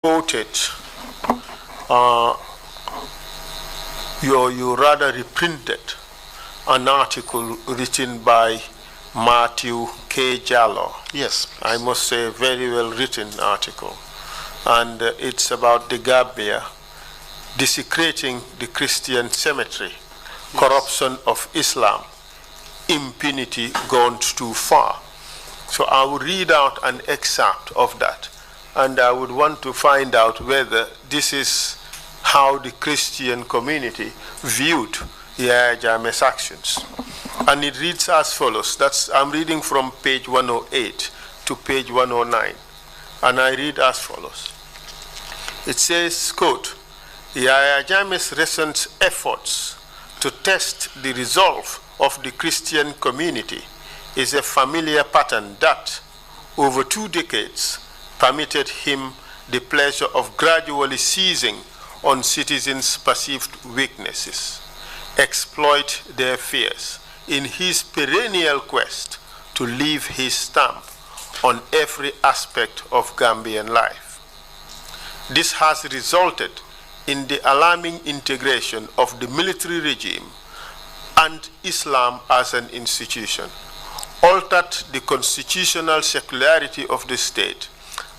quoted, you rather reprinted an article written by Matthew K. Jallo. Yes. Please. I must say, a very well written article. And it's about the Gambia desecrating the Christian cemetery, yes. Corruption of Islam, impunity gone too far. So I will read out an excerpt of that. And I would want to find out whether this is how the Christian community viewed Yahya Jammeh's actions. And it reads as follows. I'm reading from page 108 to page 109. And I read as follows. It says, quote, Yahya Jammeh's recent efforts to test the resolve of the Christian community is a familiar pattern that, over 2 decades, permitted him the pleasure of gradually seizing on citizens' perceived weaknesses, exploit their fears in his perennial quest to leave his stamp on every aspect of Gambian life. This has resulted in the alarming integration of the military regime and Islam as an institution, altered the constitutional secularity of the state,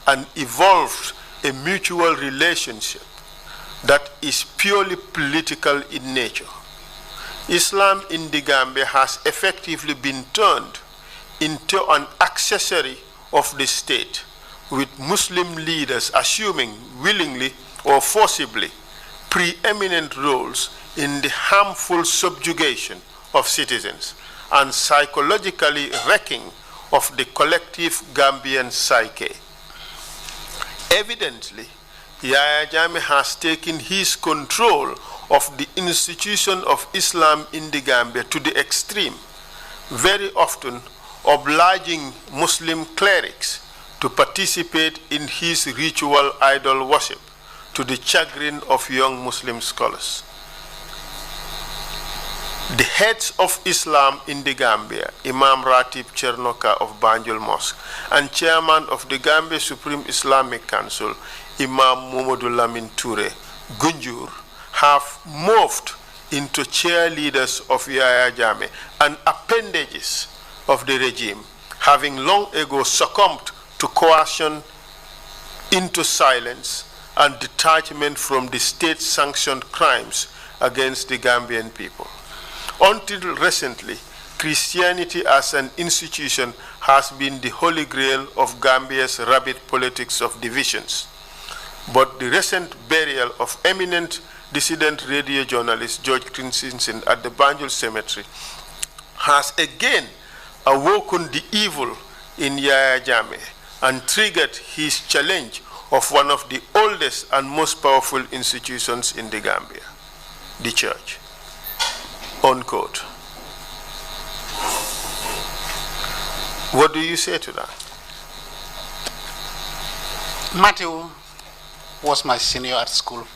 and evolved a mutual relationship that is purely political in nature. Islam in the Gambia has effectively been turned into an accessory of the state, with Muslim leaders assuming willingly or forcibly preeminent roles in the harmful subjugation of citizens and psychologically wrecking of the collective Gambian psyche. Evidently, Yahya Jammeh has taken his control of the institution of Islam in the Gambia to the extreme, very often obliging Muslim clerics to participate in his ritual idol worship, to the chagrin of young Muslim scholars. The heads of Islam in the Gambia, Imam Ratib Chernoka of Banjul Mosque, and chairman of the Gambia Supreme Islamic Council, Imam Mohamedou Lamin Toure, Gunjur, have morphed into cheerleaders of Yahya Jammeh and appendages of the regime, having long ago succumbed to coercion into silence and detachment from the state-sanctioned crimes against the Gambian people. Until recently, Christianity as an institution has been the holy grail of Gambia's rabid politics of divisions. But the recent burial of eminent dissident radio journalist George Christensen at the Banjul Cemetery has again awoken the evil in Yahya Jammeh and triggered his challenge of one of the oldest and most powerful institutions in the Gambia, the church. Unquote. What do you say to that? Matthew was my senior at school.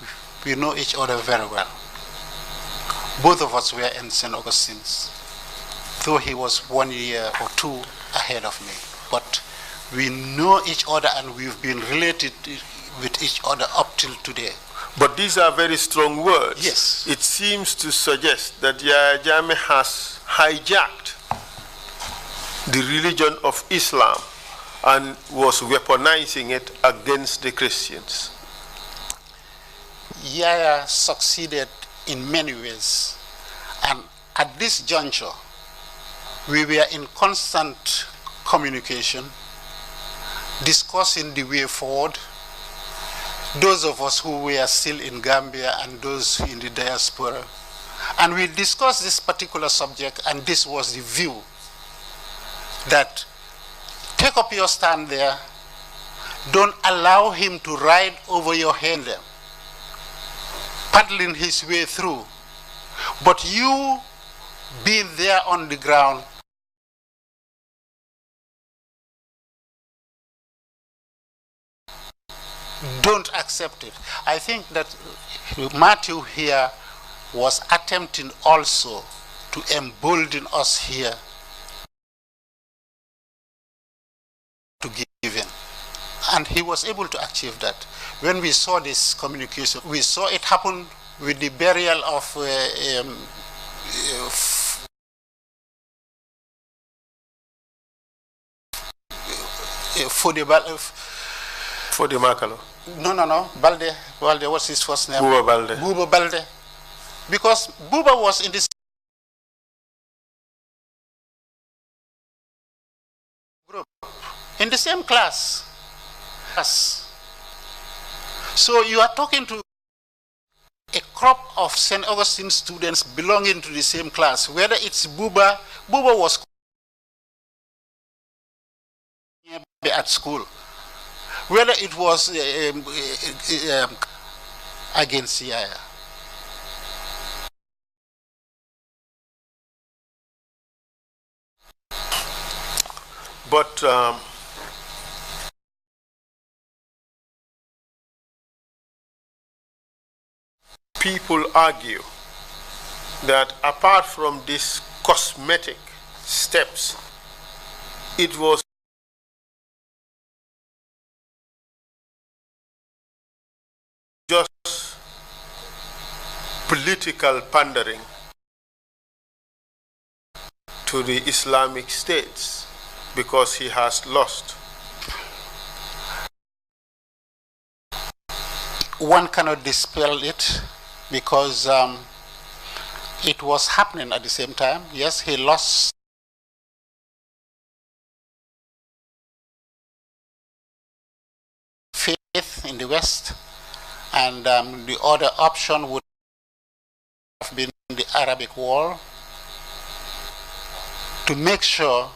We know each other very well. Both of us were in St. Augustine's, though he was 1 year or 2 ahead of me. But we know each other and we've been related with each other up till today. But these are very strong words. Yes. It seems to suggest that Yahya Jammeh has hijacked the religion of Islam and was weaponizing it against the Christians. Yahya succeeded in many ways. And at this juncture, we were in constant communication, discussing the way forward. Those of us who were still in Gambia and those in the diaspora. And we discussed this particular subject, and this was the view that take up your stand there, don't allow him to ride over your head, paddling his way through, but you being there on the ground, don't accept it. I think that Matthew here was attempting also to embolden us here to give in. And he was able to achieve that. When we saw this communication, we saw it happen with the burial of Fode Makalo. No. Balde, what's his first name? Buba Balde. Buba Balde. Because Buba was in this group, in the same class. So you are talking to a crop of St. Augustine students belonging to the same class, whether it's Buba was at school, whether it was against Yaya. But people argue that apart from these cosmetic steps, it was just political pandering to the Islamic states because he has lost. One cannot dispel it because it was happening at the same time. Yes, he lost faith in the West, and the other option would have been the Arabic war, to make sure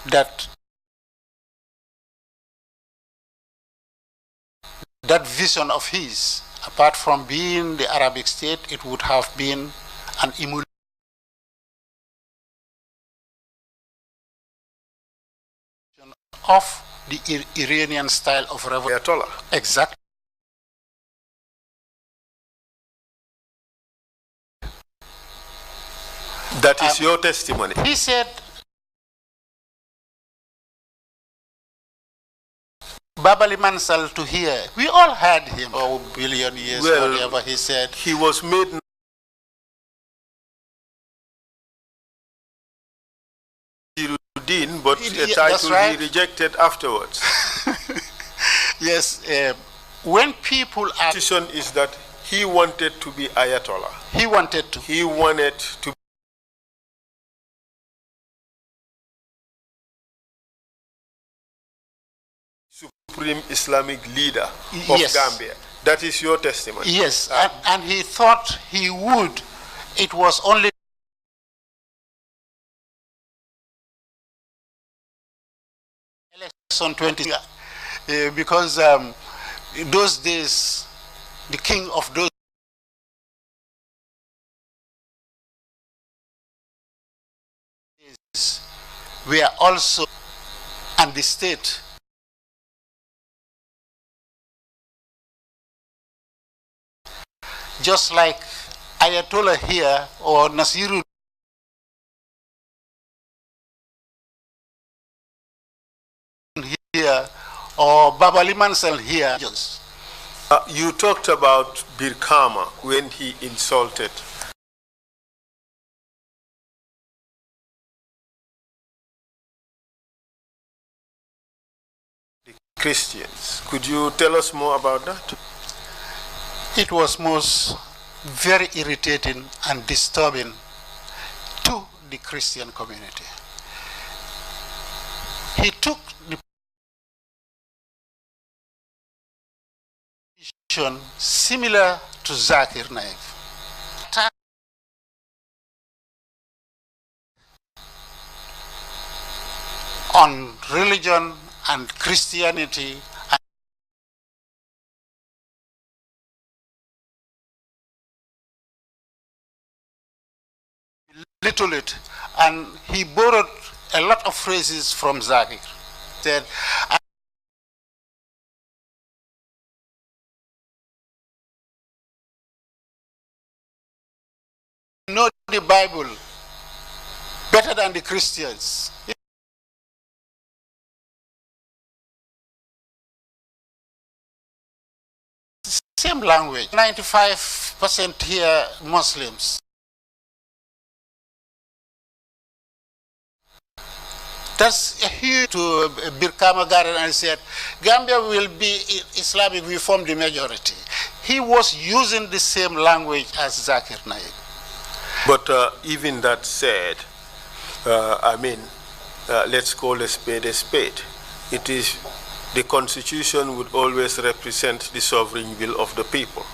that that vision of his, apart from being the Arabic state, it would have been an emulation of the Iranian style of revolution. Exactly. That is your testimony. He said, Babali Mansal to hear. We all heard him. Oh, billion years, well, whatever he said. He was made Nasiruddin, but a title he rejected afterwards. Yes. When people are... The position is that he wanted to be Ayatollah. He wanted to. He wanted to be supreme Islamic leader of Gambia. That is your testimony. Yes, and he thought he would. It was only election 20 because those days, the king of those days were also, and the state just like Ayatollah here or Nasiru here or Babali Mansal here. You talked about Birkama when he insulted the Christians. Could you tell us more about that? It was most very irritating and disturbing to the Christian community. He took the position similar to Zakir Naik. On religion and Christianity little it, and he borrowed a lot of phrases from Zakir. Said, I know the Bible better than the Christians. same language. 95% here Muslims. That's a huge to Birkama Garden and said, Gambia will be Islamic, we form the majority. He was using the same language as Zakir Naik. But even that said, let's call a spade a spade. It is, the Constitution would always represent the sovereign will of the people.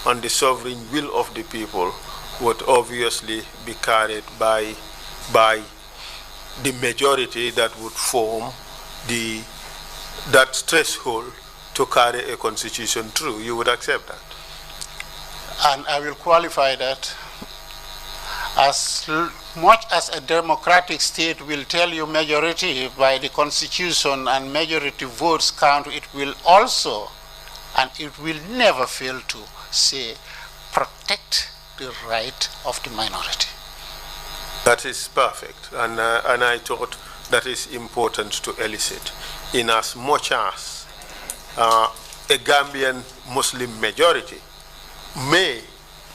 And the sovereign will of the people would obviously be carried by the majority that would form that threshold to carry a constitution through. You would accept that? And I will qualify that. As much as a democratic state will tell you majority by the constitution and majority votes count, it will also, and it will never fail to say, protect the right of the minority. That is perfect, and I thought that is important to elicit, in as much as a Gambian Muslim majority may,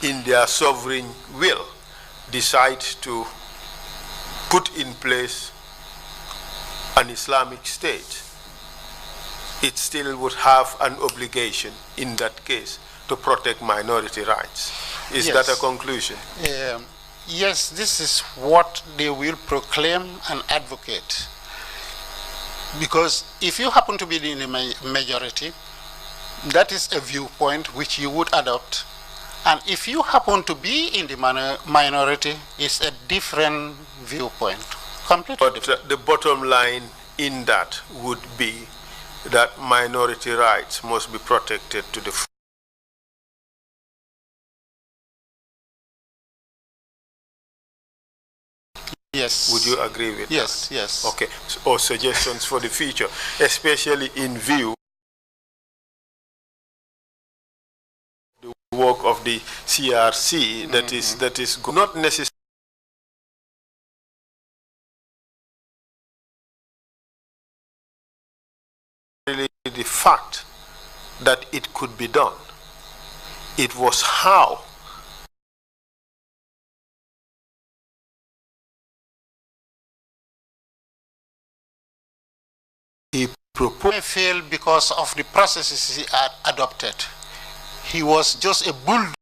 in their sovereign will, decide to put in place an Islamic state, it still would have an obligation in that case to protect minority rights. Is Yes. that a conclusion? Yes, this is what they will proclaim and advocate. Because if you happen to be in the majority, that is a viewpoint which you would adopt. And if you happen to be in the minority, it's a different viewpoint. Completely But different. the bottom line in that would be that minority rights must be protected to the full. Yes. Would you agree with Yes, that? yes. Okay. Or suggestions for the future, especially in view of the work of the CRC that is not necessarily the fact that it could be done. It was how he proposed. He failed because of the processes he had adopted. He was just a bulldozer,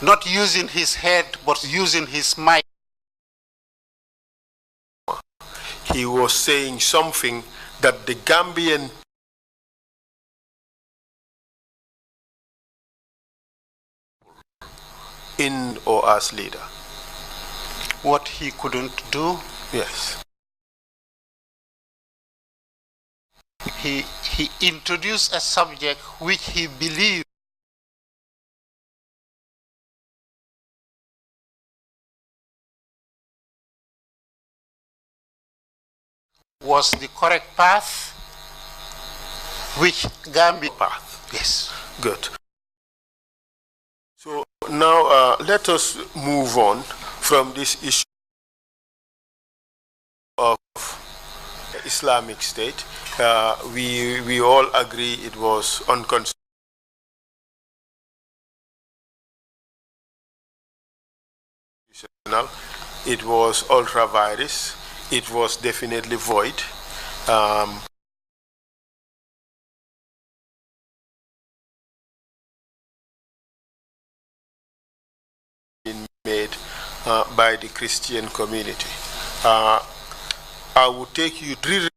not using his head, but using his mind. He was saying something that the Gambian in or as leader. What he couldn't do, Yes. he introduced a subject which he believed was the correct path, which Gambia Path. Yes. Good. So now let us move on from this issue of Islamic State. We all agree it was unconstitutional. It was ultra virus. It was definitely void. Made by the Christian community. I will take you through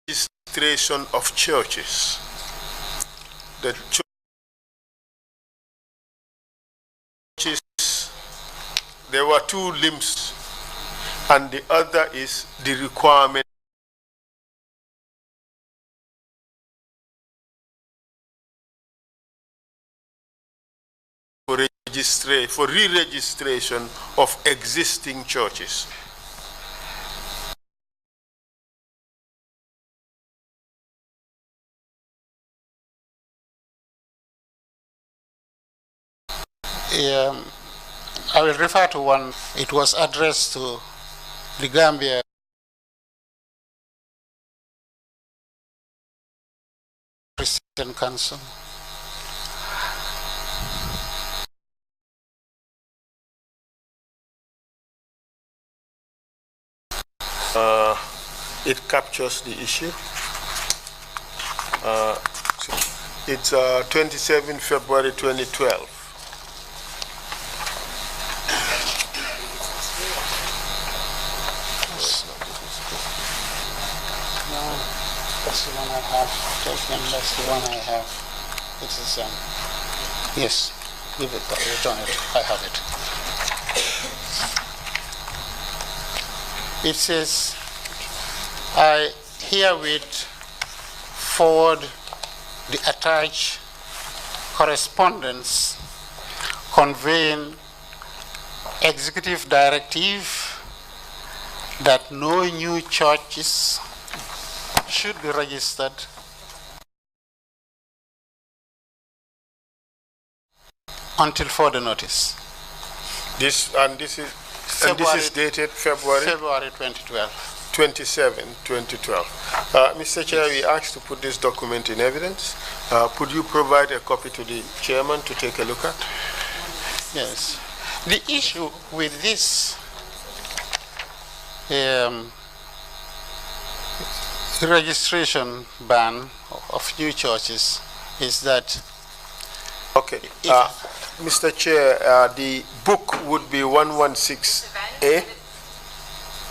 registration of churches. The churches, there were two limbs, and the other is the requirement for re-registration of existing churches. I will refer to one. It was addressed to the Gambia Christian Council. It captures the issue. It's 27 February 2012. That's the one I have. That's the one I have. It is, yes, give it, return it. I have it. It says, I herewith forward the attached correspondence conveying executive directive that no new churches should be registered until further notice. This is dated February 2012. 27, 2012. Mr. Chair, we asked to put this document in evidence. Could you provide a copy to the chairman to take a look at? Yes. The issue with this registration ban of new churches is that... Okay. Mr. Chair, the book would be 116A,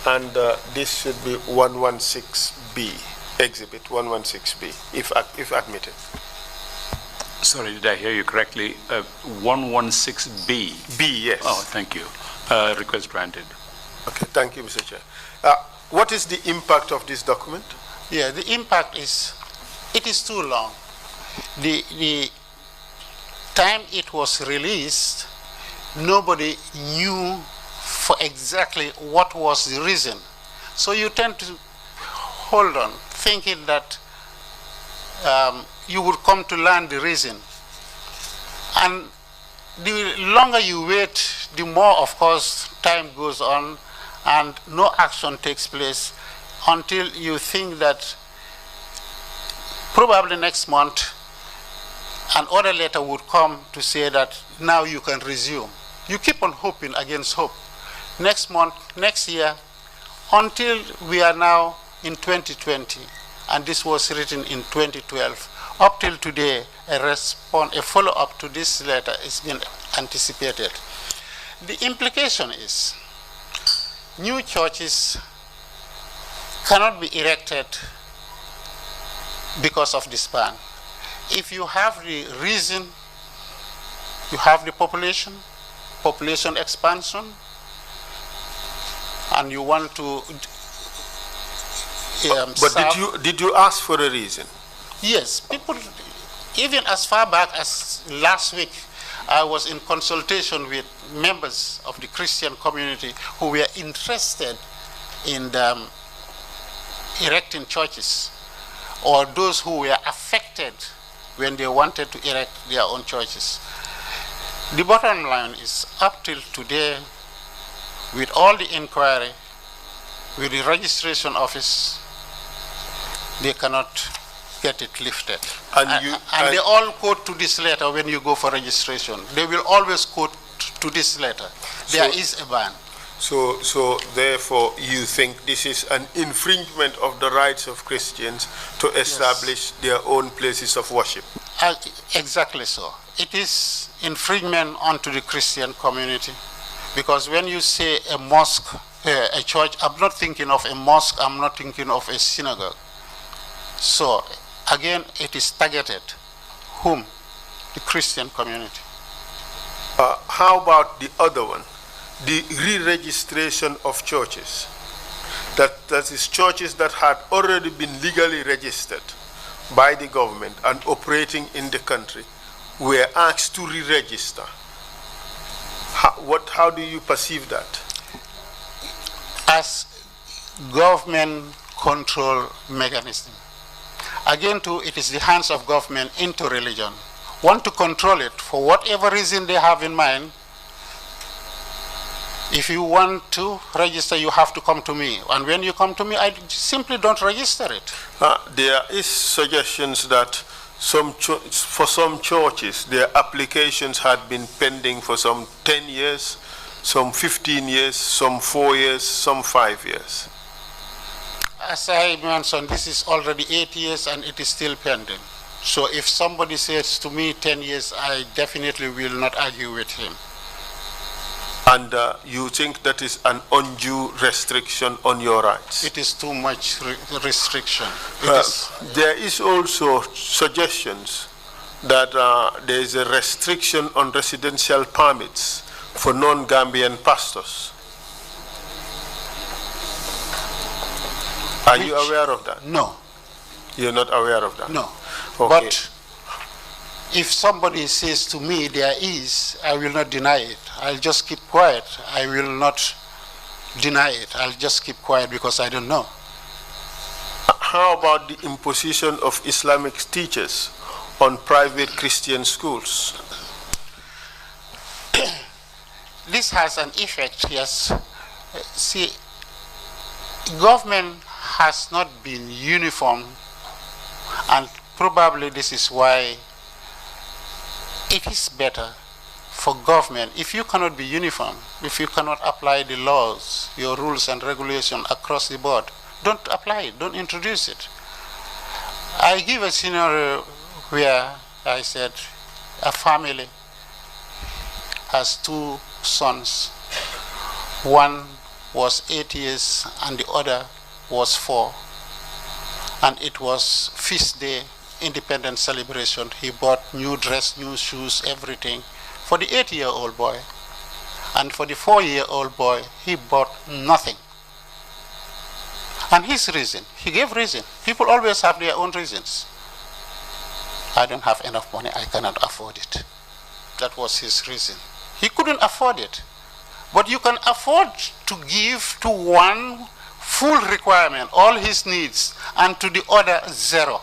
and this should be 116B, exhibit 116B, if admitted. Sorry, did I hear you correctly? 116B? B, yes. Oh, thank you. Request granted. Okay, thank you, Mr. Chair. What is the impact of this document? Yeah, the impact is, it is too long. The time it was released, nobody knew for exactly what was the reason. So you tend to hold on, thinking that you would come to learn the reason. And the longer you wait, the more, of course, time goes on and no action takes place until you think that probably next month an order letter would come to say that now you can resume. You keep on hoping against hope. Next month, next year, until we are now in 2020, and this was written in 2012. Up till today, a follow-up to this letter is being anticipated. The implication is new churches cannot be erected because of this ban. If you have the reason, you have the population expansion, and you want to but did you ask for a reason? Yes, people, even as far back as last week, I was in consultation with members of the Christian community who were interested in erecting churches, or those who were affected when they wanted to erect their own churches. The bottom line is, up till today, with all the inquiry, with the registration office, they cannot get it lifted. And they all quote to this letter when you go for registration. They will always quote to this letter. There is a ban. So therefore, you think this is an infringement of the rights of Christians to establish their own places of worship? Exactly so. It is infringement onto the Christian community. Because when you say a mosque, a church, I'm not thinking of a mosque, I'm not thinking of a synagogue. So, again, it is targeted. Whom? The Christian community. How about the other one? The re-registration of churches. That is churches that had already been legally registered by the government and operating in the country were asked to re-register. How do you perceive that? As government control mechanism. Again, too, it is the hands of government into religion. want to control it for whatever reason they have in mind, if you want to register, you have to come to me. And when you come to me, I simply don't register it. There is suggestions that for some churches, their applications had been pending for some 10 years, some 15 years, some 4 years, some 5 years. As I mentioned, this is already 8 years and it is still pending. So if somebody says to me 10 years, I definitely will not argue with him. And you think that is an undue restriction on your rights? It is too much restriction. There is also suggestions that there is a restriction on residential permits for non-Gambian pastors. Are you aware of that? No. You're not aware of that? No. Okay. But if somebody says to me there is, I will not deny it. I'll just keep quiet. I will not deny it. I'll just keep quiet because I don't know. How about the imposition of Islamic teachers on private Christian schools? This has an effect, yes. See, government has not been uniform, and probably this is why it is better for government, if you cannot be uniform, if you cannot apply the laws, your rules and regulations across the board, don't apply it, don't introduce it. I give a scenario where I said a family has 2 sons. One was 8 years and the other was 4. And it was feast day, independence celebration. He bought new dress, new shoes, everything for the 8-year-old boy. And for the 4-year-old boy, he bought nothing. And his reason, he gave reason. People always have their own reasons. I don't have enough money, I cannot afford it. That was his reason. He couldn't afford it. But you can afford to give to one full requirement, all his needs, and to the other 0.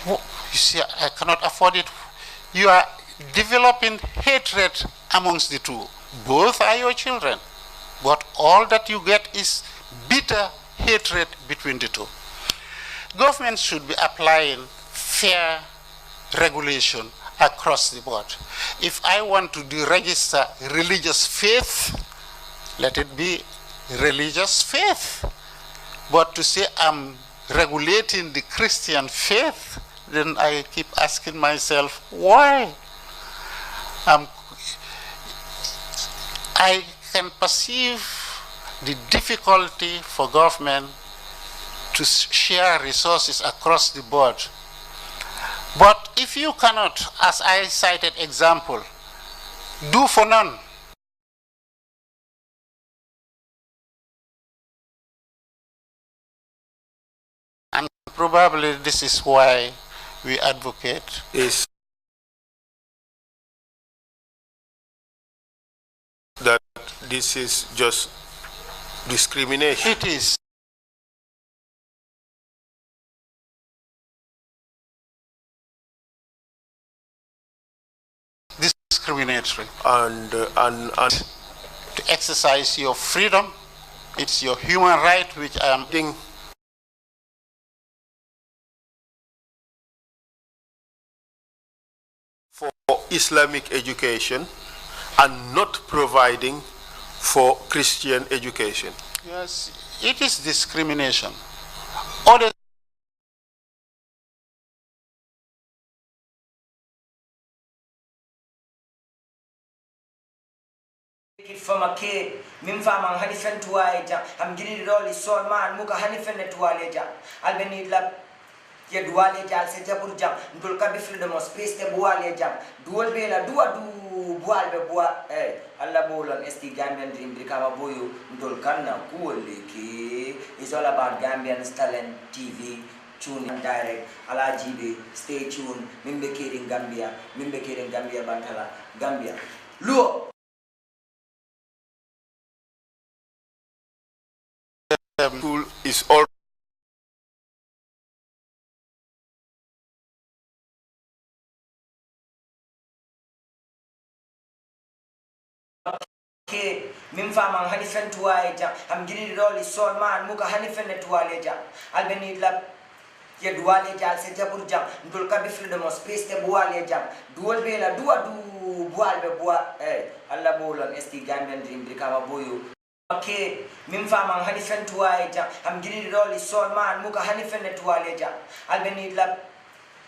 You see, I cannot afford it. You are developing hatred amongst the two. Both are your children, but all that you get is bitter hatred between the two. Government should be applying fair regulation across the board. If I want to deregister religious faith, let it be religious faith. But to say I'm regulating the Christian faith, then I keep asking myself, why? I can perceive the difficulty for government to share resources across the board. But if you cannot, as I cited example, do for none. And probably this is why we advocate Is that this is just discrimination? it is. Discriminatory. And To exercise your freedom, it's your human right, which I am think for Islamic education and not providing for Christian education. Yes, it is discrimination. Other From a kid, Mimfam and Hanifen to Aja, I'm getting it all is so man, Muka Hanifen to Aleja. I'll be need lab Yadualeja, Sejaburjam, Dulka be freedom of space the Bualeja, Dual Bela, do Bualbe, Allah Bol and Esti Gambian dream, Brikama Boyu, Dulkana, Kuoliki, is all about Gambian talent TV. Tune in direct, ala GB, stay tuned, Mimbekir in Gambia, Bantala, Gambia. Look! School is all ke min fama hani fentuwaye jam ham giri roli sol man muka hani fenne tuwale jam albeni la ye duwale jam se jabur jam ndol kabi freedom of space te buwale jam duwol be la duwa du buwal be buwa alla bolon esti gambian dream di kama boyo ke min fama hani fentuwaye jam ham giri roli sol man muka hani fenne tuwale jam albeni la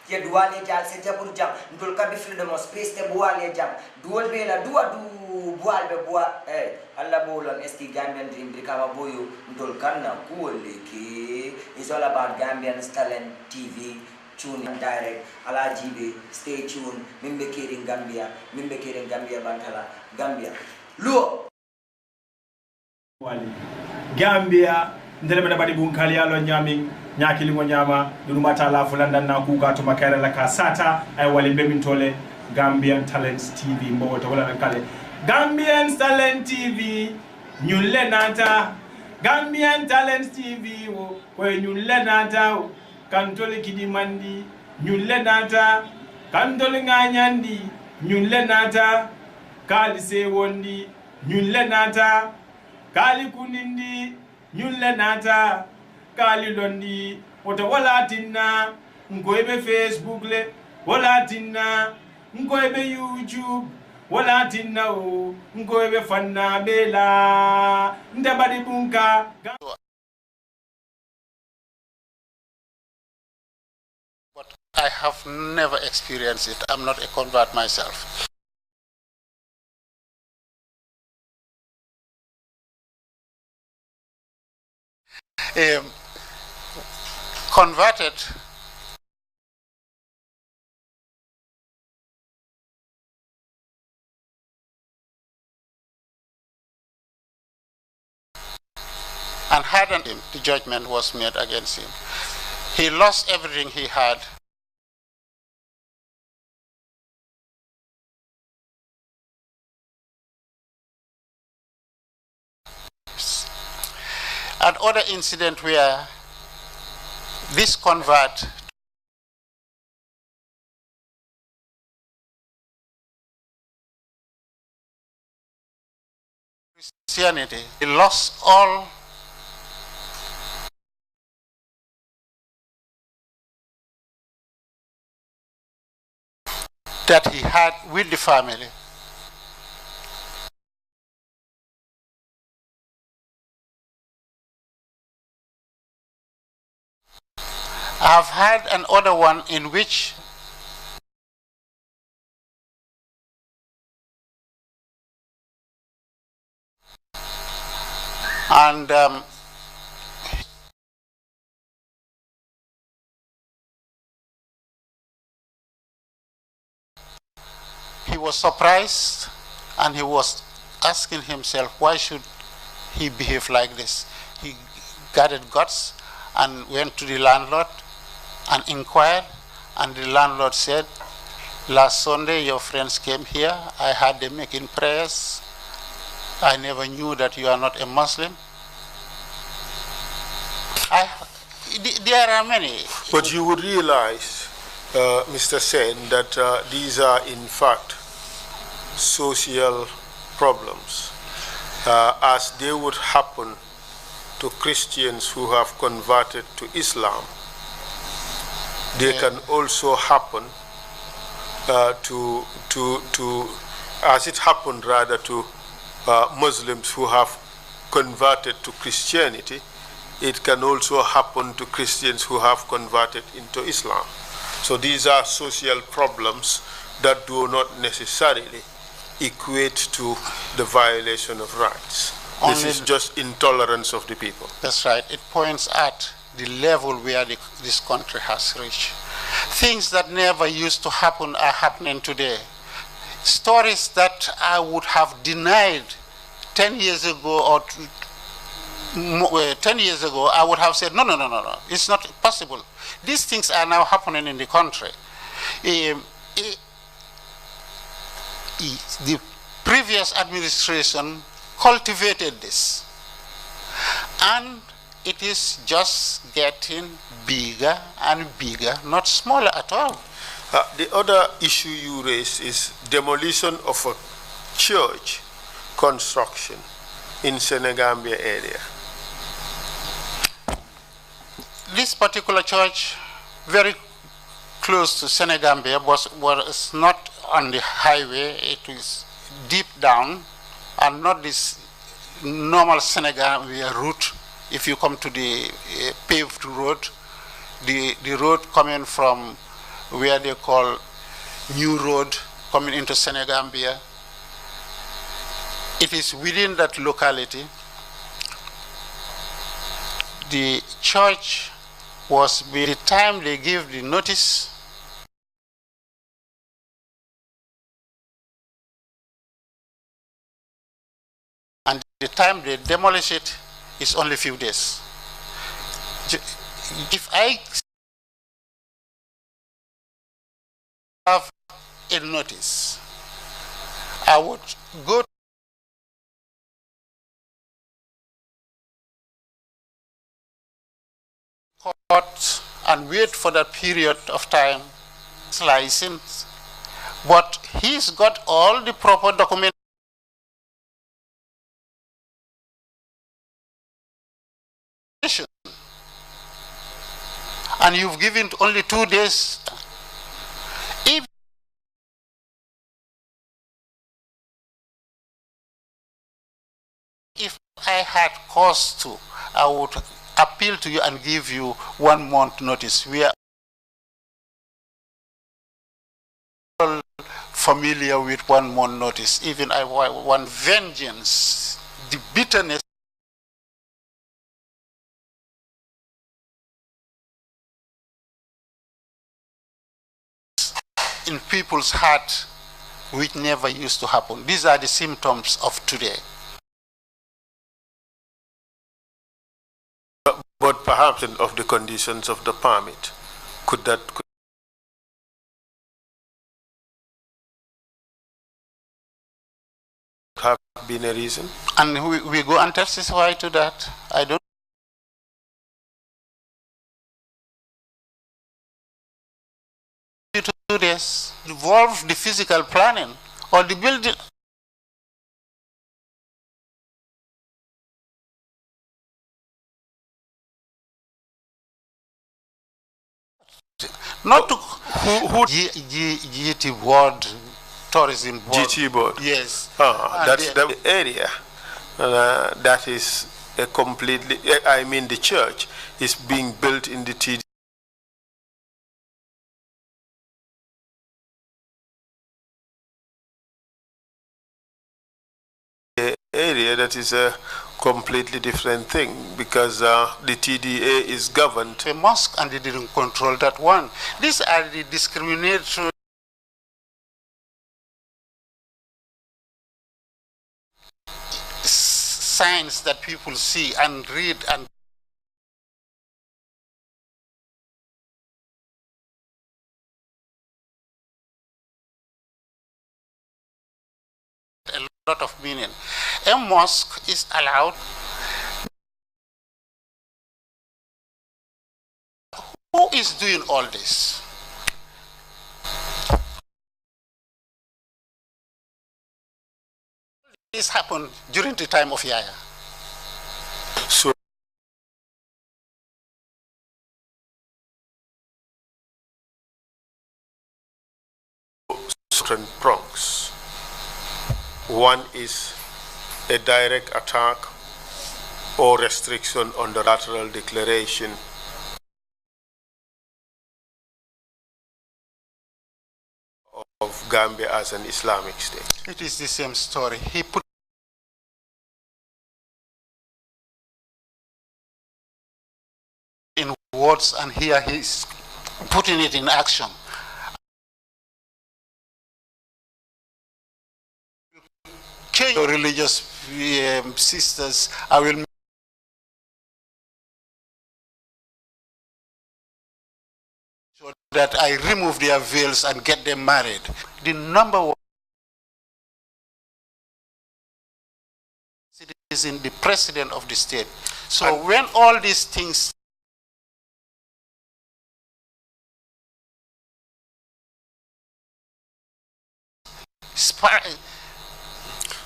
ye duwale jam se jabur jam ndol kabi freedom of space te buwale jam duwol be la duwa du bual be bua alla bolon esti Gambian dream kama boyo ndol kanna kuole ke is all about Gambian talent TV tune in direct ala jibe stay tuned mimbe kering Gambia bantala Gambia luo wali Gambia ndele mena badi bunkali alo nyami nyaki lingo nyama dunuma tala fulanda na kuka to makara la kasata ay wali mbemintole Gambian Talents TV mbo to wala kale Gambian Talent TV nyulle nata Gambian Talent TV wo nyulle nata kantole kidimandi nyulle nata kantole nganyandi nyulle nata kali se wondi nyulle nata kali kunindi nyulle nata kali londi woto wala tinna ngoybe Facebook le wala tinna ngoybe YouTube wala tinao ngoebe fanna bela ndabadi bunka. But I have never experienced it. I'm not a convert myself. Converted and hardened him. The judgment was made against him. He lost everything he had. Another incident where this convert Christianity, he lost all that he had with the family. I've had another one in which he was surprised and he was asking himself, why should he behave like this? He gathered guts and went to the landlord and inquired, and the landlord said, last Sunday your friends came here, I had them making prayers, I never knew that you are not a Muslim. There are many. But you would realize, Mr. Sen, that these are in fact social problems, as they would happen to Christians who have converted to Islam. They can also happen as it happened rather to Muslims who have converted to Christianity. It can also happen to Christians who have converted into Islam. So these are social problems that do not necessarily equate to the violation of rights. This is just intolerance of the people. That's right. It points at the level where this country has reached. Things that never used to happen are happening today. Stories that I would have denied 10 years ago or 10 years ago, I would have said, no, it's not possible. These things are now happening in the country. The previous administration cultivated this, and it is just getting bigger and bigger, not smaller at all. The other issue you raised is demolition of a church construction in Senegambia area? This particular church, very close to Senegambia, was not on the highway. It was deep down and not this normal Senegambia route. If you come to the paved road, the road coming from where they call New Road, coming into Senegambia, it is within that locality. The church was, by the time they gave the notice, and the time they demolish it is only a few days. If I have a notice, I would go to court and wait for that period of time, license, but he's got all the proper documentation. And you've given only 2 days. If I had cause to, I would appeal to you and give you 1 month notice. We are all familiar with 1 month notice. Even I want vengeance, the bitterness in people's heart, which never used to happen. These are the symptoms of today. But perhaps of the conditions of the permit, could have been a reason? And we go and testify to that. I don't. 2 days involve the physical planning or the building. Not to who GT board, tourism board. GT board. Yes. That's the area. That is a completely. I mean, the church is being built in the TD area. That is a completely different thing, because the TDA is governed. A mosque, and they didn't control that one. These are the discriminatory signs that people see and read and a lot of meaning. A mosque is allowed. Who is doing all this? This happened during the time of Yahya. So certain prongs. One is a direct attack or restriction on the lateral declaration of Gambia as an Islamic state. It is the same story. He put in words, and here he's putting it in action. Change your religious sisters. I will so that I remove their veils and get them married. The number one is in the president of the state. So and when all these things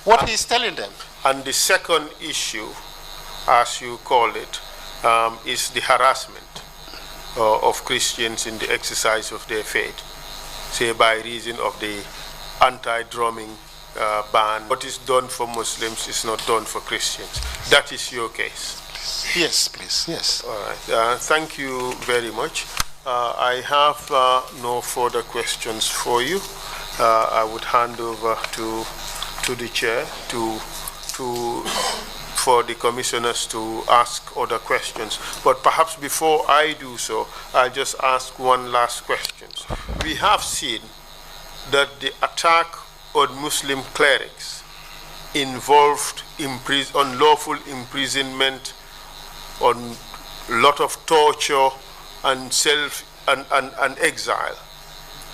what he is telling them. And the second issue, as you call it, is the harassment of Christians in the exercise of their faith, say by reason of the anti-drumming ban. What is done for Muslims is not done for Christians. That is your case. Yes, please, yes. All right, thank you very much. I have no further questions for you. I would hand over to the chair for the commissioners to ask other questions. But perhaps before I do so, I'll just ask one last question. We have seen that the attack on Muslim clerics involved unlawful imprisonment, on a lot of torture and and exile.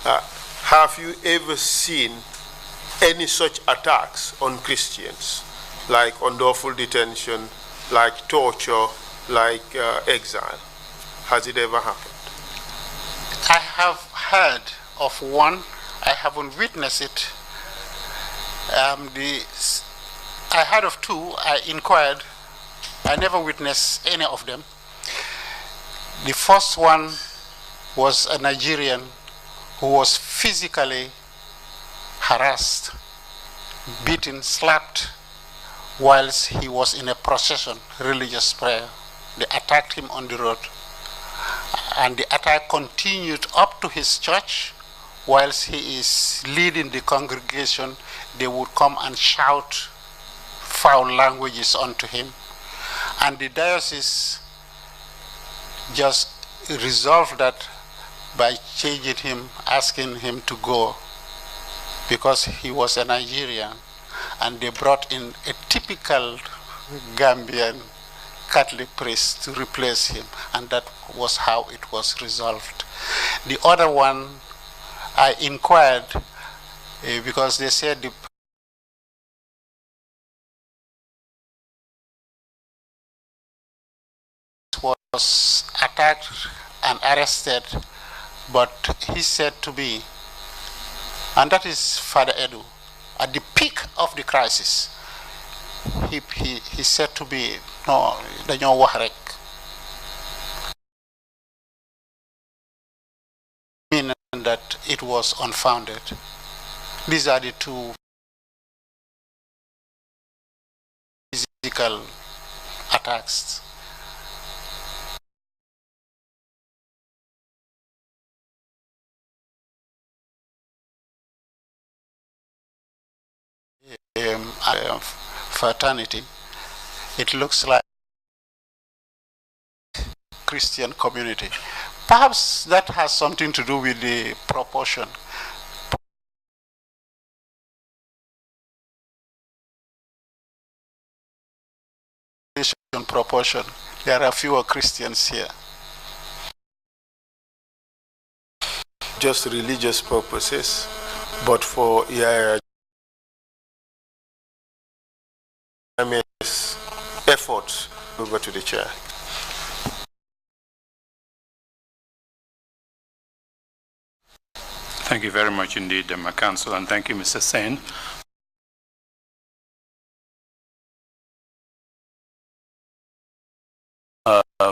Have you ever seen any such attacks on Christians, like unlawful detention, like torture, like exile? Has it ever happened? I have heard of one. I haven't witnessed it. I heard of two. I inquired. I never witnessed any of them. The first one was a Nigerian who was physically harassed, beaten, slapped, whilst he was in a procession, religious prayer. They attacked him on the road, and the attack continued up to his church. Whilst he is leading the congregation, they would come and shout foul languages onto him. And the diocese just resolved that by changing him, asking him to go, because he was a Nigerian, and they brought in a typical Gambian Catholic priest to replace him, and that was how it was resolved. The other one, I inquired because they said the was attacked and arrested, but he said to me, and that is Father Edu, at the peak of the crisis, he said to me, no, dañoo wax rek. Meaning that it was unfounded. These are the two physical attacks. Fraternity, it looks like Christian community. Perhaps that has something to do with the proportion. Proportion. There are fewer Christians here. Just religious purposes, but for efforts. Over to the chair. Thank you very much indeed, my counsel, and thank you, Mr. Saine.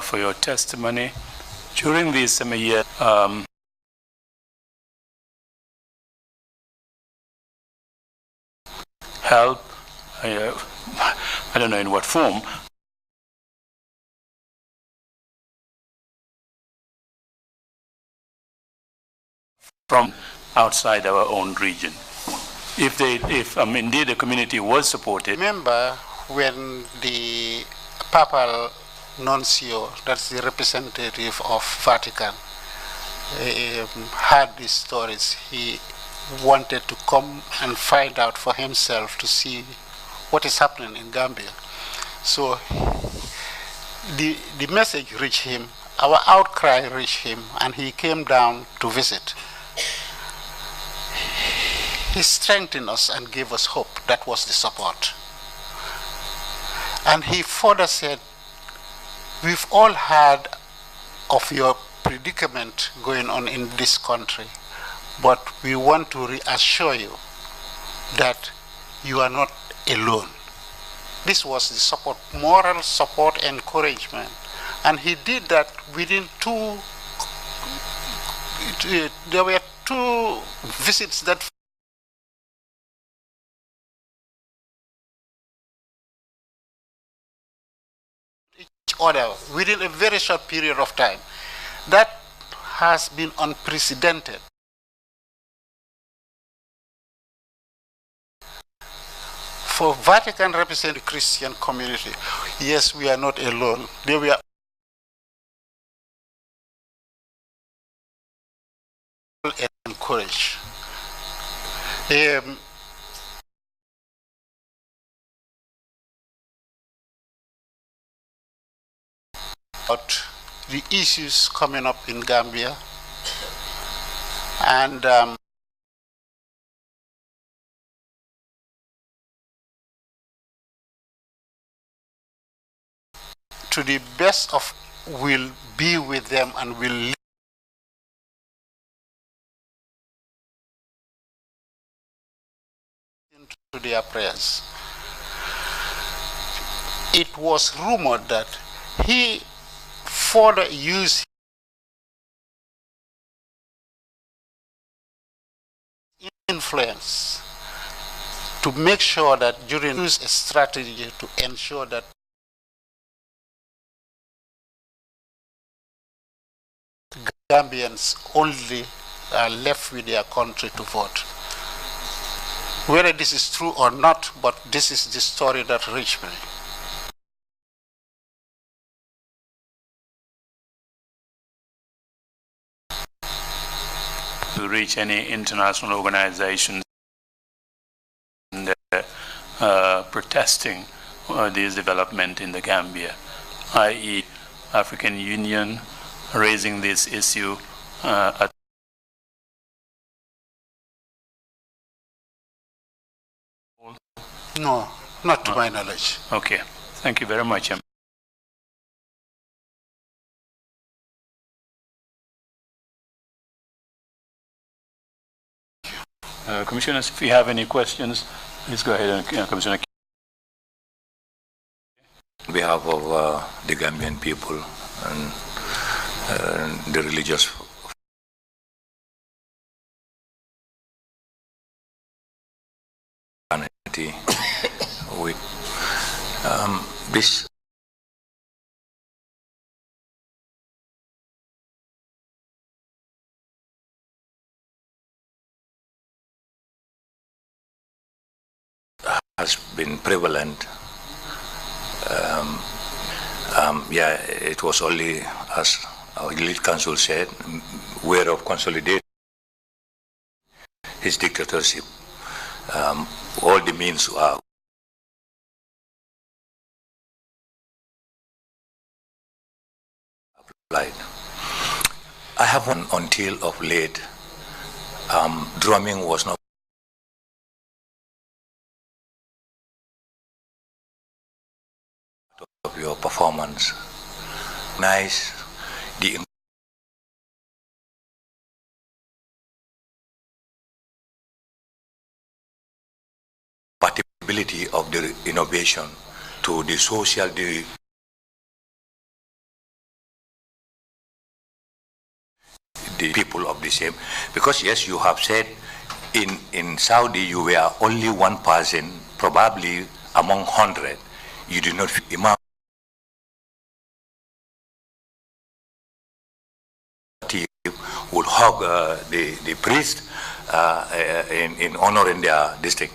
For your testimony. During these years, help, I don't know in what form, from outside our own region. If indeed the community was supported. Remember when the Papal Nuncio, that's the representative of Vatican, heard these stories, he wanted to come and find out for himself to see what is happening in Gambia. So the message reached him, our outcry reached him, and he came down to visit. He strengthened us and gave us hope. That was the support. And he further said, we've all heard of your predicament going on in this country, but we want to reassure you that you are not alone. This was the support, moral support, encouragement. And he did that within there were 2 visits that each other within a very short period of time. That has been unprecedented. For Vatican represent the Christian community, yes, we are not alone. They were encouraged. About the issues coming up in Gambia, and to the best of will be with them and will listen to their prayers. It was rumored that he further used influence to make sure that during use a strategy to ensure that Gambians only are left with their country to vote. Whether this is true or not, but this is the story that reached me. To reach any international organizations protesting this development in the Gambia, i.e. African Union raising this issue at No, not to my knowledge. Okay, thank you very much. Commissioners, if you have any questions, please go ahead and Commissioner. On behalf of the Gambian people and the religious community, this has been prevalent. Yeah, it was only, as our elite council said, way of consolidating his dictatorship. All the means are applied. I have one until of late. Drumming was not of your performance. Nice, the compatibility of the innovation to the social, the people of the same. Because yes, you have said in Saudi you were only one person, probably among 100. You did not imam would hug the priest in honoring their district.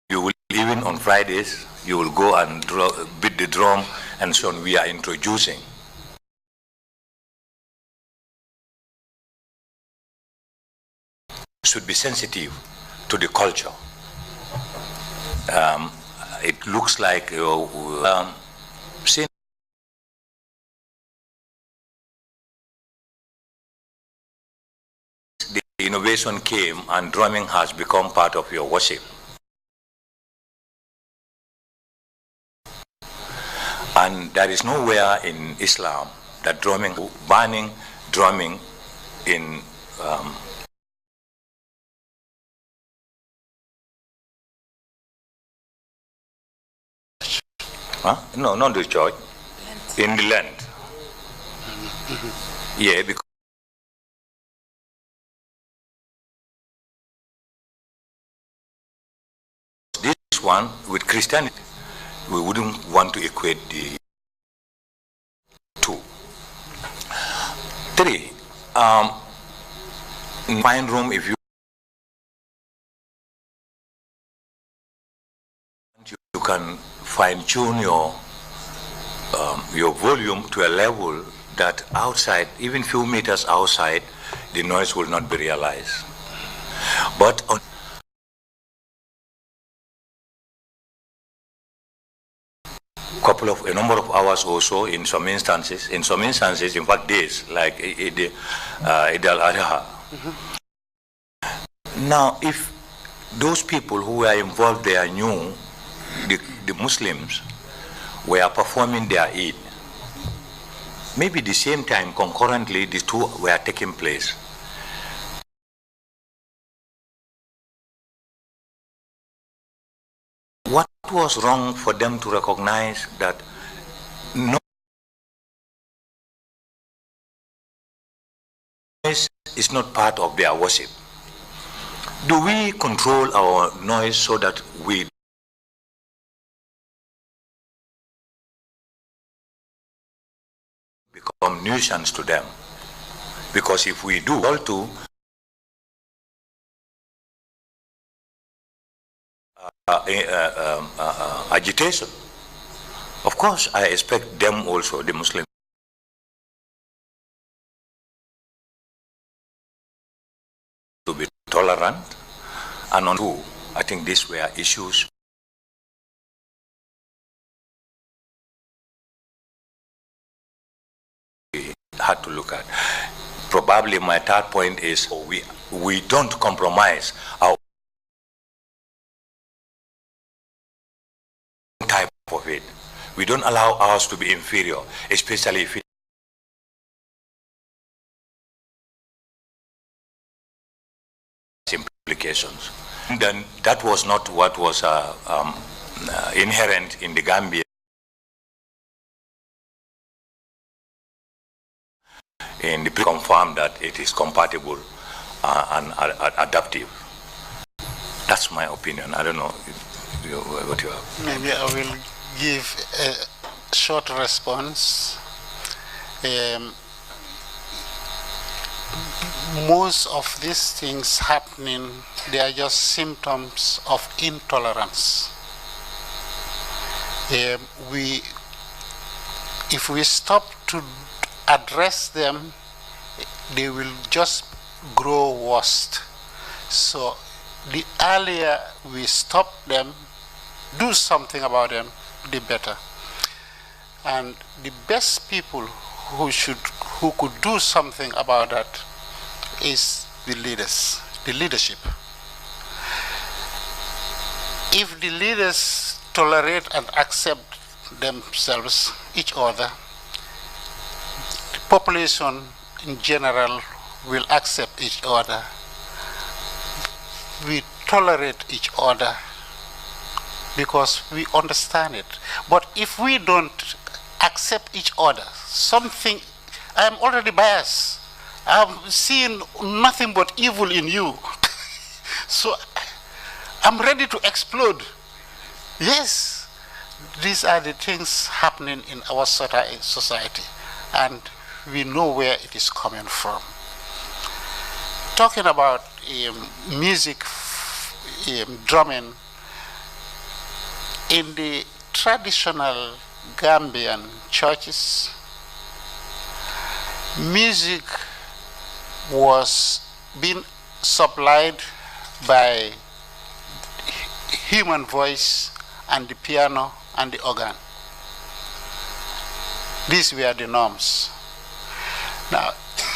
You will, even on Fridays, you will go and beat the drum and so on. We are introducing. Should be sensitive to the culture. It looks like since the innovation came and drumming has become part of your worship. And there is nowhere in Islam that banning drumming in No, not the church. In the land. Yeah, because this one with Christianity, we wouldn't want to equate the two. 3, find room if you can fine-tune your volume to a level that outside, even few meters outside, the noise will not be realized. But on a number of hours or so, in some instances, in fact days, like Eid al-Adha. Now, if those people who were involved there knew the Muslims were performing their Eid, maybe the same time, concurrently, the two were taking place. What was wrong for them to recognize that noise is not part of their worship? Do we control our noise so that we become nuisance to them? Because if we do all to agitation, of course I expect them also, the Muslims, to be tolerant and on two. I think these were issues we had to look at. Probably my third point is we don't compromise our type of it. We don't allow ours to be inferior, especially if it implications. Then that was not what was inherent in the Gambia. And the confirm that it is compatible and adaptive. That's my opinion. I don't know what you have. Maybe I will give a short response. Most of these things happening, they are just symptoms of intolerance. If we stop to address them, they will just grow worse. So the earlier we stop them, do something about them, the better. And the best people who could do something about that is the leaders, the leadership. If the leaders tolerate and accept themselves, each other, the population in general will accept each other. We tolerate each other because we understand it. But if we don't accept each other, something, I'm already biased. I'm seeing nothing but evil in you. So I'm ready to explode. Yes, these are the things happening in our society, and we know where it is coming from. Talking about music, drumming, in the traditional Gambian churches, music was being supplied by human voice and the piano and the organ. These were the norms. Now,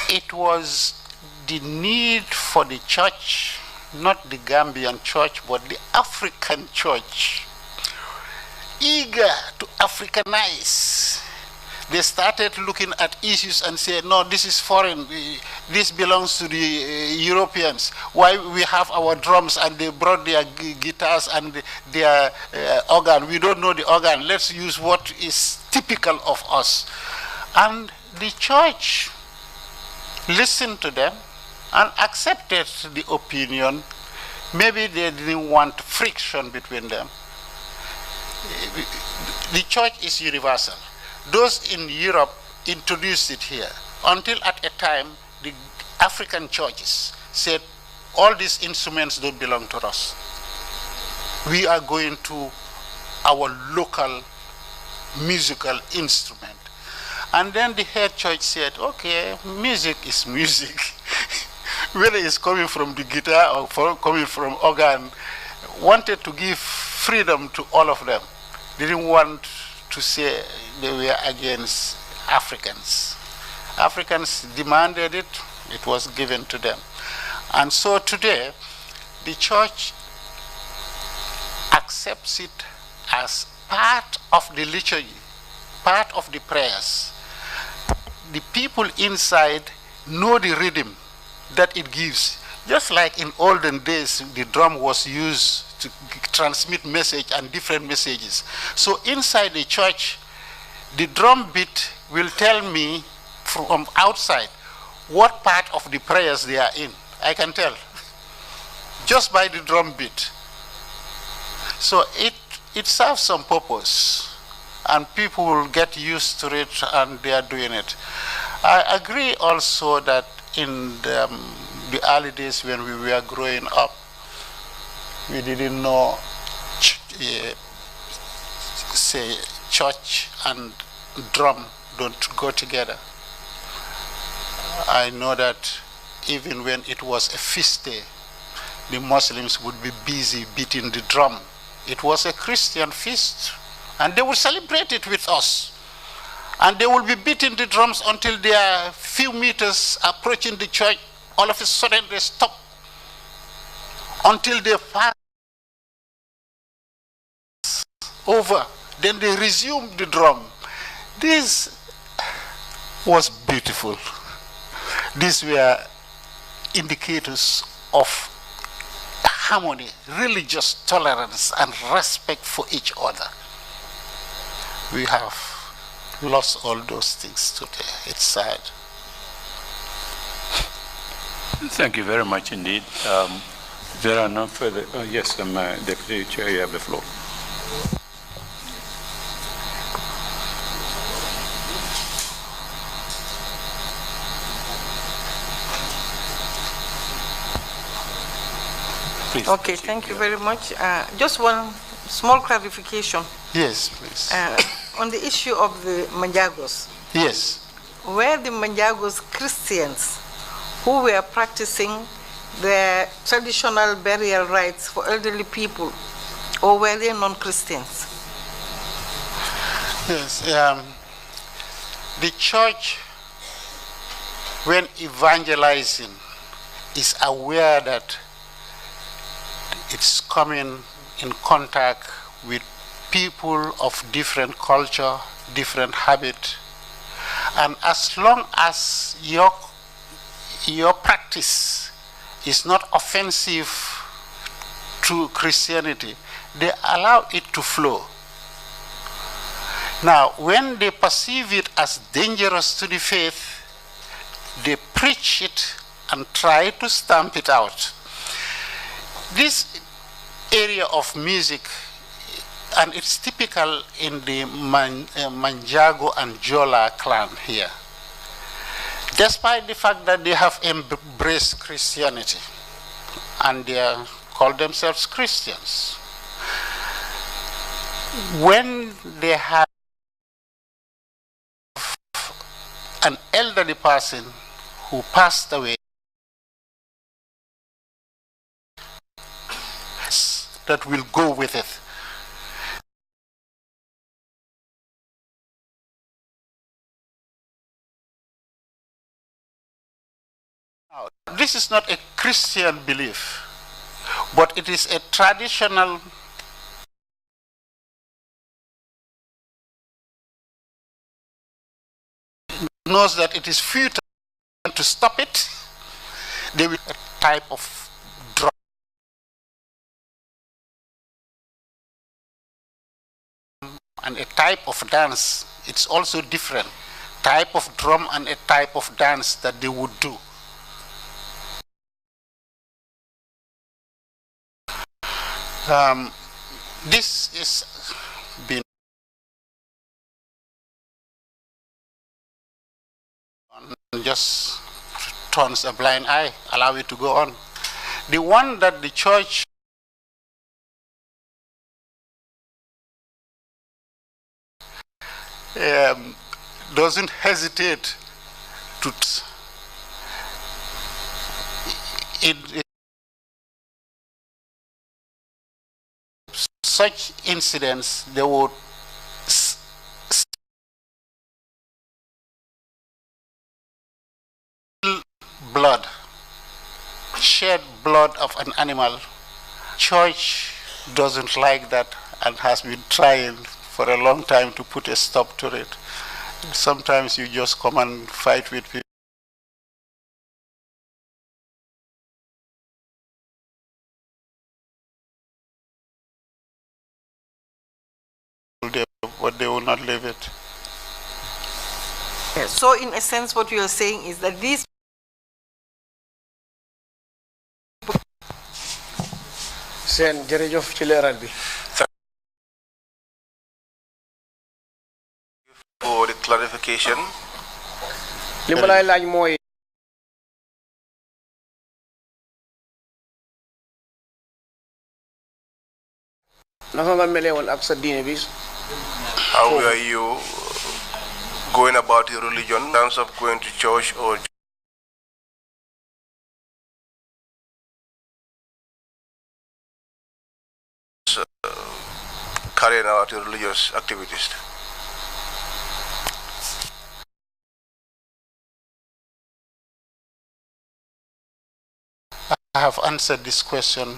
it was the need for the church, not the Gambian church, but the African church, eager to Africanize They started looking at issues and said, no, this is foreign. This belongs to the Europeans. Why we have our drums and they brought their guitars and their organ. We don't know the organ. Let's use what is typical of us. And the church listened to them and accepted the opinion. Maybe they didn't want friction between them. The church is universal. Those in Europe introduced it here until at a time the African churches said all these instruments don't belong to us. We are going to our local musical instrument. And then the head church said, okay, music is music. Whether it's coming from the guitar or coming from organ, wanted to give freedom to all of them. They didn't want to say they were against Africans. Africans demanded it, it was given to them. And so today, the church accepts it as part of the liturgy, part of the prayers. The people inside know the rhythm that it gives. Just like in olden days, the drum was used to transmit message and different messages. So inside the church, the drum beat will tell me from outside what part of the prayers they are in. I can tell just by the drum beat. So it serves some purpose and people will get used to it and they are doing it. I agree also that in the early days when we were growing up, we didn't know, say, church and drum don't go together. I know that even when it was a feast day, the Muslims would be busy beating the drum. It was a Christian feast, and they would celebrate it with us. And they will be beating the drums until they are a few meters approaching the church. All of a sudden they stop until they pass over. Then they resume the drum. This was beautiful. These were indicators of harmony, religious tolerance, and respect for each other. We have lost all those things today. It's sad. Thank you very much indeed. There are no further. Yes, Deputy Chair, you have the floor. Please. Okay, thank you very much. Just one small clarification. Yes, please. On the issue of the Manjagos. Yes. Were the Manjagos Christians who were practicing their traditional burial rites for elderly people, or were they non-Christians? Yes. The church, when evangelizing, is aware that it's coming in contact with people of different culture, different habit. And as long as your practice is not offensive to Christianity, they allow it to flow. Now, when they perceive it as dangerous to the faith, they preach it and try to stamp it out. This area of music, and it's typical in the Manjago and Jola clan here, despite the fact that they have embraced Christianity and they call themselves Christians. When they have an elderly person who passed away, that will go with it. Now, this is not a Christian belief, but it is a traditional knows that it is futile to stop it, they will a type of drum and a type of dance. It's also different type of drum and a type of dance that they would do. This is been just turns a blind eye, allow it to go on. The one that the church doesn't hesitate to such incidents, they would blood, shed blood of an animal. Church doesn't like that and has been trying for a long time to put a stop to it. Sometimes you just come and fight with people. But they will not leave it. So in a sense what you are saying is that these Sen jërëjëf ci leeral bi. For the clarification. Li ma lay laaj mooy naka nga melee woon ak sa diine bi. How were you going about your religion in terms of going to church or carrying out your religious activities? I have answered this question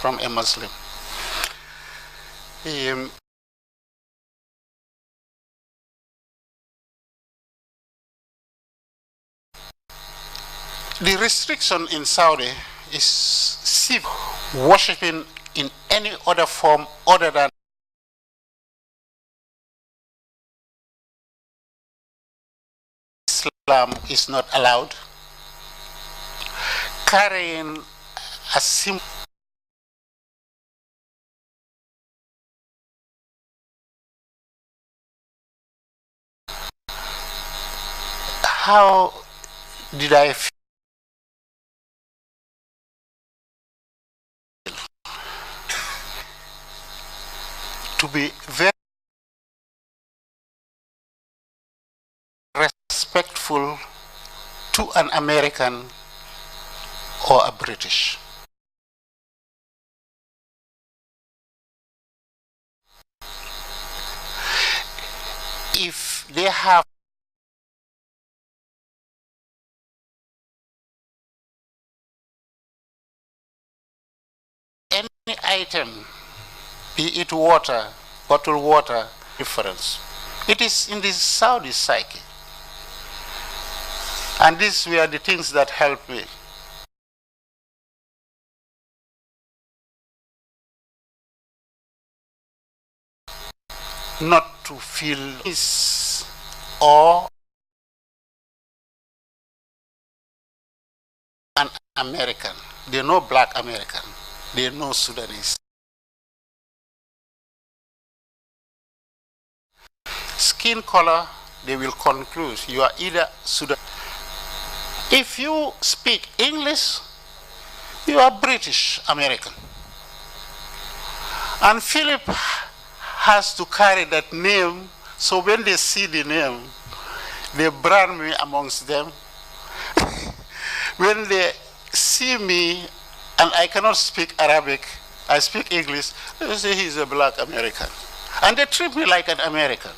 from a Muslim. The restriction in Saudi is worshipping in any other form other than Islam is not allowed. Carrying a symbol how did I feel? To be very respectful to an American or a British. If they have any item, be it water, bottled water, difference. It is in the Saudi psyche. And these were the things that helped me. Not to feel this or an American. They know black American. They know Sudanese. Skin color, they will conclude you are either Sudan. If you speak English, you are British American. And Philip has to carry that name, so when they see the name, they brand me amongst them. When they see me and I cannot speak Arabic, I speak English, they say he's a black American. And they treat me like an American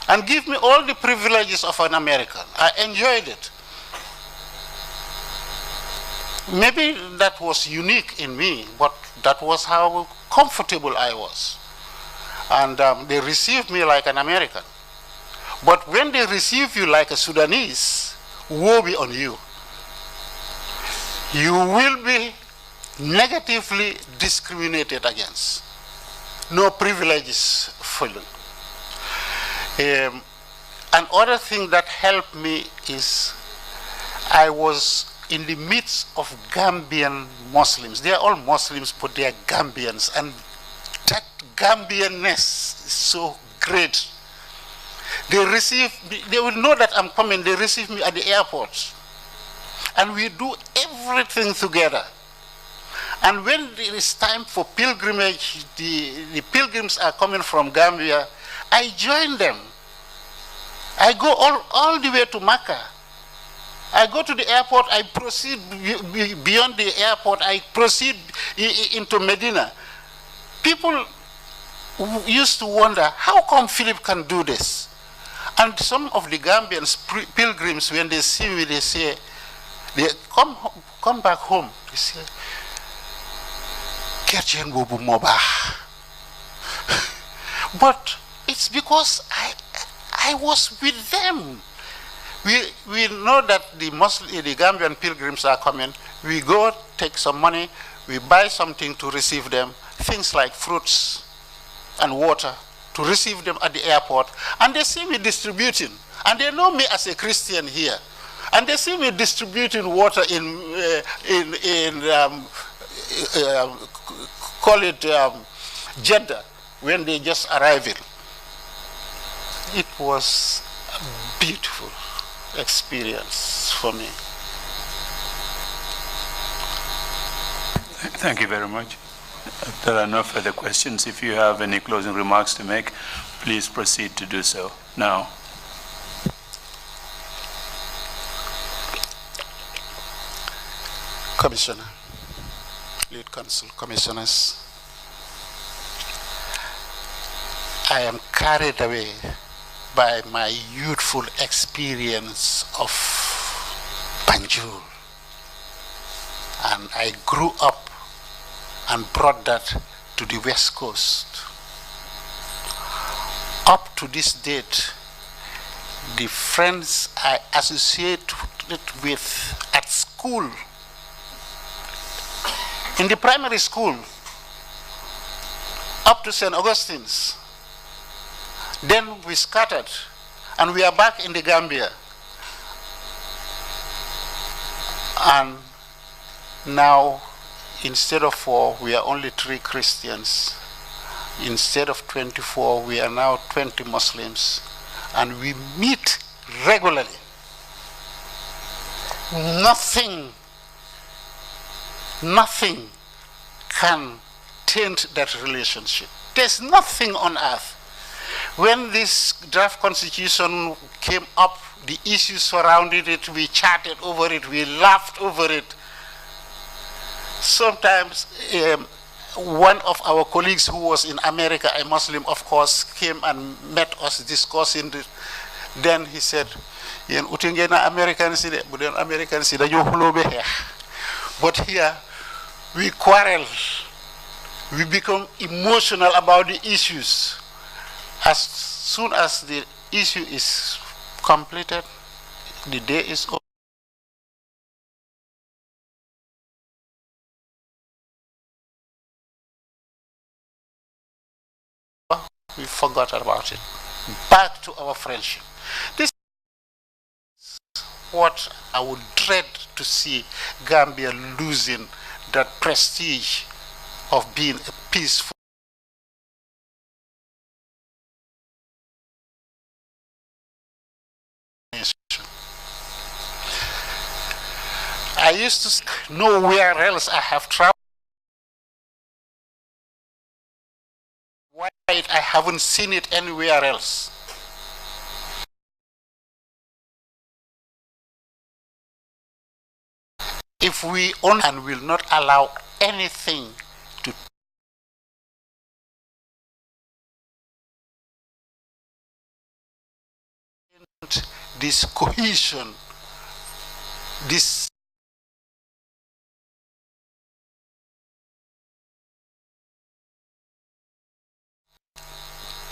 and give me all the privileges of an American. I enjoyed it. Maybe that was unique in me, but that was how comfortable I was. And they received me like an American. But when they receive you like a Sudanese, woe be on you. You will be negatively discriminated against. No privileges for you. Another thing that helped me is I was in the midst of Gambian Muslims. They are all Muslims, but they are Gambians. And that Gambianness is so great. They will know that I'm coming. They receive me at the airport. And we do everything together. And when it is time for pilgrimage, the pilgrims are coming from Gambia, I join them. I go all the way to Mecca. I go to the airport, I proceed beyond the airport, I proceed into Medina. People used to wonder, how come Philip can do this? And some of the Gambian pilgrims, when they see me, they say, they come back home, they say, Kerjen Bobu Moba. But it's because I was with them. We know that the Gambian pilgrims are coming. We go take some money, we buy something to receive them, things like fruits and water to receive them at the airport. And they see me distributing. And they know me as a Christian here. And they see me distributing water call it Jeddah, when they just arriving. It was a beautiful experience for me. Thank you very much. There are no further questions. If you have any closing remarks to make, please proceed to do so now. Commissioner, Lead Counsel, Commissioners, I am carried away by my youthful experience of Banjul. And I grew up and brought that to the West Coast. Up to this date, the friends I associated with at school, in the primary school, up to St. Augustine's, then we scattered, and we are back in the Gambia. And now, instead of 4, we are only 3 Christians. Instead of 24, we are now 20 Muslims. And we meet regularly. Nothing can taint that relationship. There's nothing on earth. When this draft constitution came up, the issues surrounding it, we chatted over it, we laughed over it. Sometimes one of our colleagues who was in America, a Muslim of course, came and met us discussing it. Then he said, but here we quarrel, we become emotional about the issues. As soon as the issue is completed, the day is over. We forgot about it. Back to our friendship. This is what I would dread to see Gambia losing, that prestige of being a peaceful nation. I used to nowhere else I have traveled. Why I haven't seen it anywhere else. If we own and will not allow anything to this cohesion, this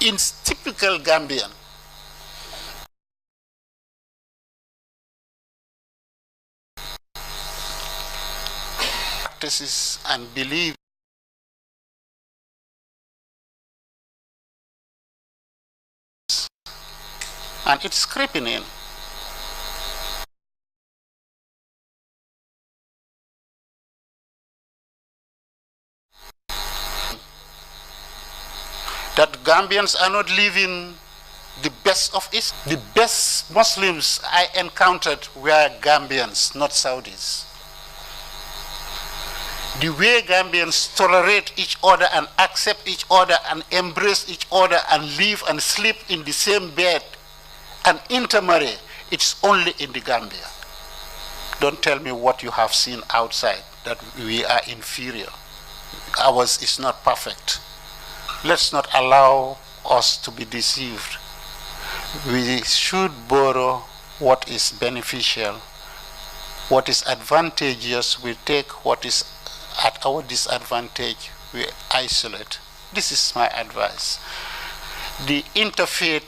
in typical Gambian, practices and beliefs and it's creeping in. That Gambians are not living the best of it. The best Muslims I encountered were Gambians, not Saudis. The way Gambians tolerate each other and accept each other and embrace each other and live and sleep in the same bed and intermarry, it's only in the Gambia. Don't tell me what you have seen outside, that we are inferior. Ours is not perfect. Let's not allow us to be deceived. We should borrow what is beneficial, what is advantageous, we take what is at our disadvantage, we isolate. This is my advice. The interfaith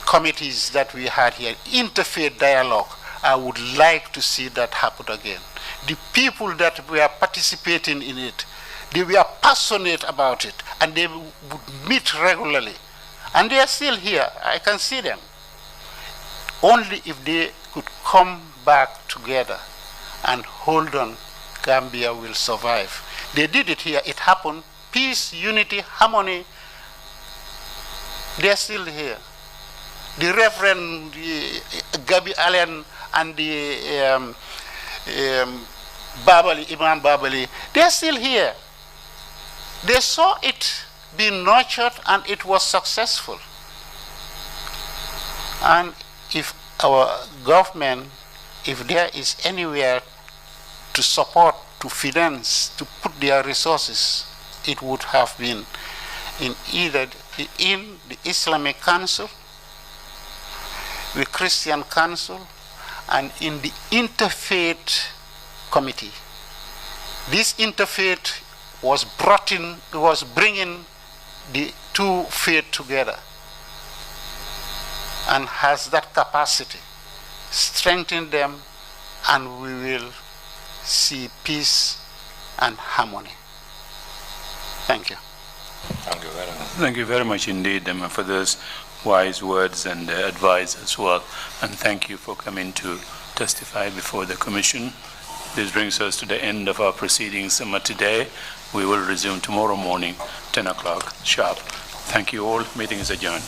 committees that we had here, interfaith dialogue, I would like to see that happen again. The people that were participating in it, they were passionate about it, and they would meet regularly. And they are still here. I can see them. Only if they could come back together and hold on, Gambia will survive. They did it here. It happened. Peace, unity, harmony. They are still here. The Reverend Gabi Allen and the Imam Babali, they are still here. They saw it being nurtured and it was successful. And if our government, if there is anywhere to support, to finance, to put their resources, it would have been in either in the Islamic Council, the Christian Council, and in the Interfaith Committee. This interfaith was bringing the two faith together and has that capacity. Strengthen them and we will see peace and harmony. Thank you. Thank you very much. Thank you very much indeed for those wise words and advice as well. And thank you for coming to testify before the Commission. This brings us to the end of our proceedings today. We will resume tomorrow morning, 10 o'clock sharp. Thank you all. Meeting is adjourned.